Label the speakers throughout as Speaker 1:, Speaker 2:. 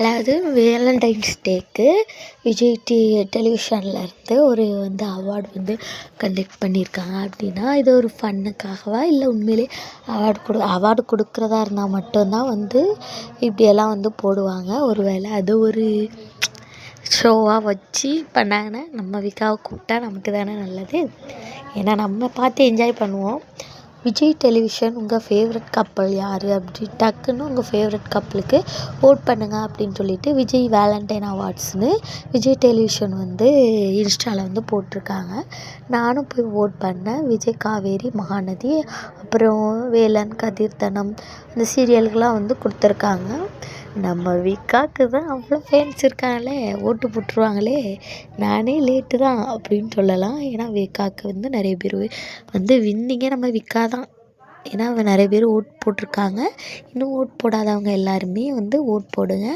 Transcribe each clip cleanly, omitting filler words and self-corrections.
Speaker 1: அதாவது வேலண்டைன்ஸ் டேக்கு விஜய் டெலிவிஷன்லேருந்து ஒரு award conduct பண்ணியிருக்காங்க. அப்படின்னா இது ஒரு ஃபன்னுக்காகவா இல்லை உண்மையிலே அவார்டு கொடுக்குறதா இருந்தால் மட்டும்தான் இப்படியெல்லாம் போடுவாங்க. ஒரு வேளை அது ஒரு ஷோவாக வச்சு பண்ணாங்கன்னா நம்ம விக்காவை கூப்பிட்டா நமக்கு தானே நல்லது. ஏன்னா நம்ம பார்த்து என்ஜாய் பண்ணுவோம். விஜய் டெலிவிஷன் உங்கள் ஃபேவரட் கப்பல் யார் அப்படி டக்குன்னு உங்கள் ஃபேவரட் கப்பலுக்கு ஓட் பண்ணுங்கள் அப்படின்னு சொல்லிட்டு விஜய் வேலண்டைன் அவார்ட்ஸ்னு விஜய் டெலிவிஷன் இன்ஸ்டாவில் போட்டிருக்காங்க. நானும் போய் ஓட் பண்ணேன். விஜய் காவேரி மகாநதி அப்புறம் வேலன் கதிர்த்தனம் இந்த சீரியலுக்கெலாம் கொடுத்துருக்காங்க. நம்ம விக்காவுக்கு தான் அவ்வளோ ஃபேன்ஸ் இருக்காங்களே, ஓட்டு போட்டுருவாங்களே, நானே லேட்டு தான் அப்படின்னு சொல்லலாம். ஏன்னா விக்காவுக்கு நிறைய பேர் வின்னிங்கே நம்ம விக்கா தான். ஏன்னா நிறைய பேர் ஓட் போட்டிருக்காங்க. இன்னும் ஓட் போடாதவங்க எல்லாருமே ஓட் போடுங்க.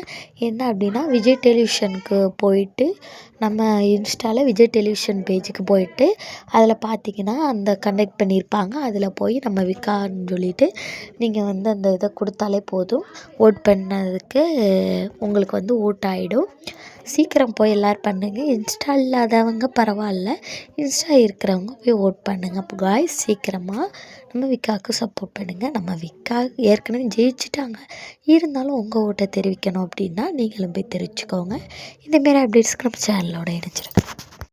Speaker 1: என்ன அப்படின்னா விஜய் டெலிவிஷனுக்கு போயிட்டு நம்ம இன்ஸ்டாவில் விஜய் டெலிவிஷன் பேஜுக்கு போயிட்டு அதில் பார்த்திங்கன்னா அந்த கண்டக்ட் பண்ணியிருப்பாங்க. அதில் போய் நம்ம விக்கான்னு சொல்லிவிட்டு நீங்கள் அந்த இதை கொடுத்தாலே போதும். ஓட் பண்ணதுக்கு உங்களுக்கு ஓட் ஆகிடும். சீக்கிரம் போய் எல்லோரும் பண்ணுங்கள். இன்ஸ்டா இல்லாதவங்க பரவாயில்ல, இன்ஸ்டா இருக்கிறவங்க போய் ஓட் பண்ணுங்கள். அப்போ காய்ஸ் சீக்கிரமாக நம்ம விக்காவுக்கு சப்போர்ட் பண்ணுங்கள். நம்ம விக்கா ஏற்கனவே ஜெயிச்சிட்டாங்க. இருந்தாலும் உங்கள் ஓட்டை தெரிவிக்கணும் அப்படின்னா நீங்களும் போய் தெரிவிச்சுக்கோங்க. இந்தமாரி அப்டேட்ஸ்க்கு நம்ம சேனலோட இணைச்சிருங்க.